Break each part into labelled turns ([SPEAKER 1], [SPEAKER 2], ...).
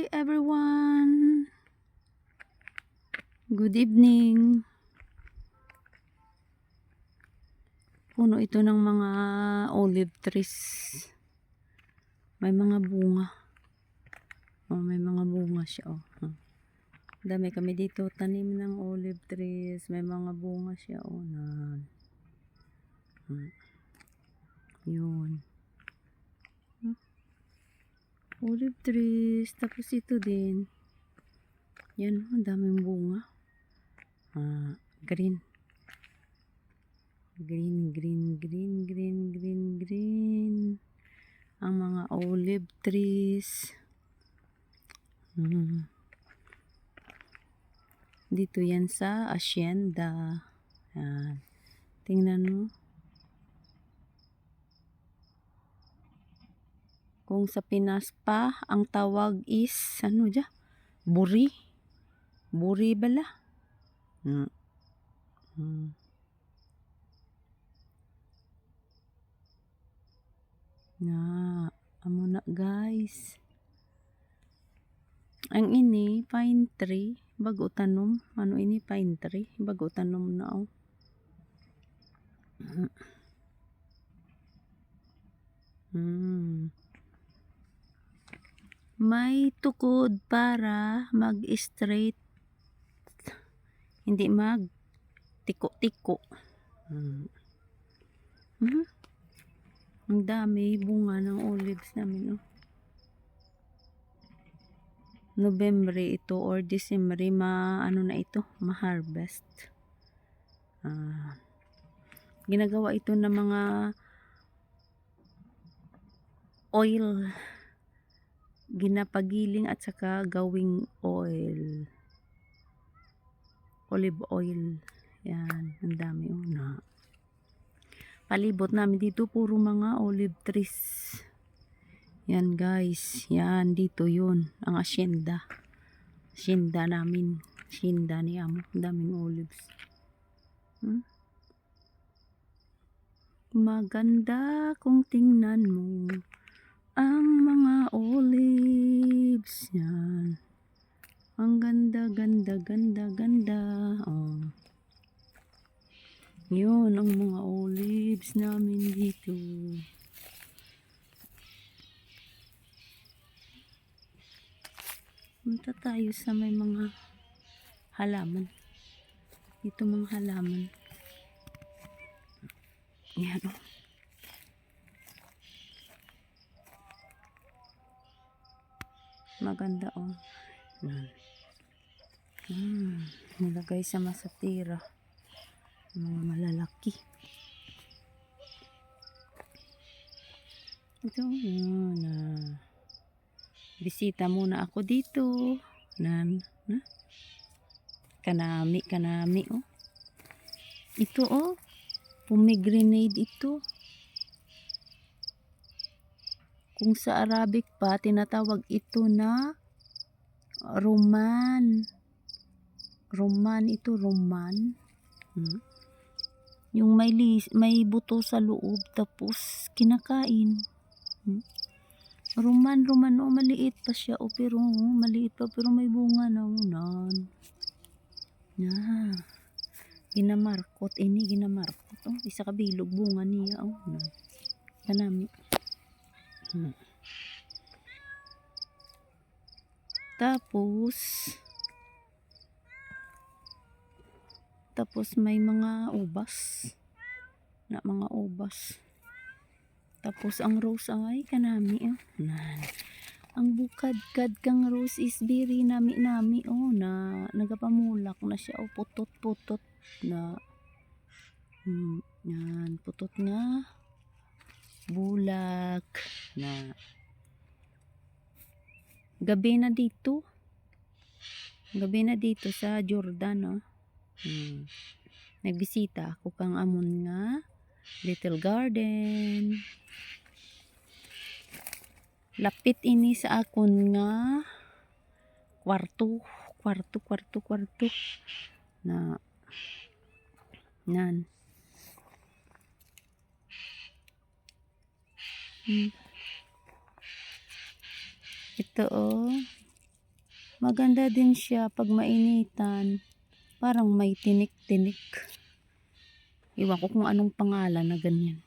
[SPEAKER 1] Hi everyone! Good evening! Puno ito ng mga olive trees. May mga bunga. Oh, may mga bunga siya. Oh. Dami kami dito tanim ng olive trees. May mga bunga siya. Oh, na. Yun. Olive trees. Tapos ito din. Yan, ang daming bunga. Green. Green. Ang mga olive trees. Dito yan sa Hacienda. Yan. Tingnan mo. Kung sa Pinas pa, ang tawag is, ano dyan? Buri. Buri bala. Na, amo na guys. Ang ini, pine tree. Bago tanom. Ano ini, pine tree. Bago tanom na oh. May tukod para mag-straight. Hindi mag tiko-tiko. Ang dami bunga ng olives namin. Oh. November ito or December ano na ito, ma-harvest. Ginagawa ito ng mga oil, ginapagiling at saka gawing oil, olive oil. Yan, ang dami na. Palibot namin dito puro mga olive trees. Yan guys, yan dito yun ang hacienda. Hacienda namin, hacienda ni Amo, daming olives. Maganda kung tingnan mo ang mga olives. Yan. Ang ganda. Oh. Yun ang mga olives namin dito. Punta tayo sa may mga halaman. Ito mga halaman. Yan o. Maganda o. Nilagay sa masatira. Mga malalaki. Ito. Bisita muna ako dito. Kanami oh. Ito oh. Pomegranate ito. Kung sa Arabic pa, tinatawag ito na Roman. Roman ito, Roman. Yung may buto sa loob tapos kinakain. Roman oh, maliit pa siya oh, pero maliit pa pero may bunga na unan. Ginamarkot oh, isa ka bilog bunga niya oh. Kanami. Tapos may mga ubas. Mga ubas. Tapos ang rose ay kanami oh. Ang bukad-kad kang rose is very nami oh, na nagapamulak na siya oh, putot na. Yan, putot nga bulak na. Gabi na dito sa Jordan oh. Nagbisita ako kang amon nga little garden. Lapit ini sa akon nga kwarto na nan. Ito oh, Maganda din siya pag mainitan. Parang may tinik-tinik. Iwan ko kung anong pangalan na ganyan.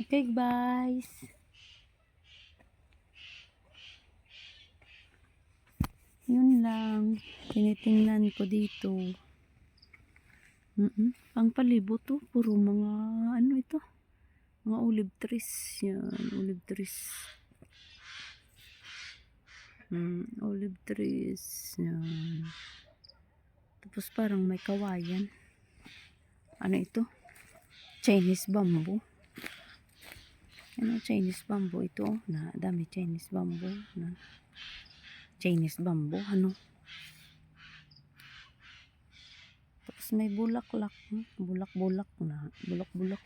[SPEAKER 1] Okay guys. Yun lang. Tinitingnan ko dito. Pang palibot to. Puro mga ano ito. Mga olive trees. Yan. Olive trees. Olive trees. Yan. Tapos parang may kawayan. Ano ito? Chinese bamboo. Ano Chinese bamboo ito? Na dami Chinese bamboo. Na Chinese bamboo. Ano? Tapos may bulaklak. Bulak-bulak na. Bulak-bulak.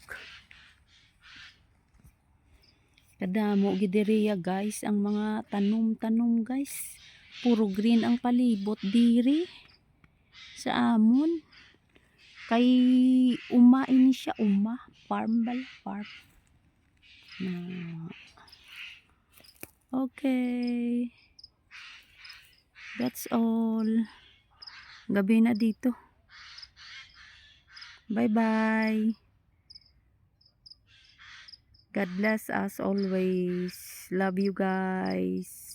[SPEAKER 1] Kadamo gidiriya guys. Ang mga tanom-tanom guys. Puro green ang palibot diri. Sa amon. Kay uma ini siya. Uma. Farm bala. Farm. Okay. That's all. Gabi na dito. Bye-bye. God bless us always. Love you guys.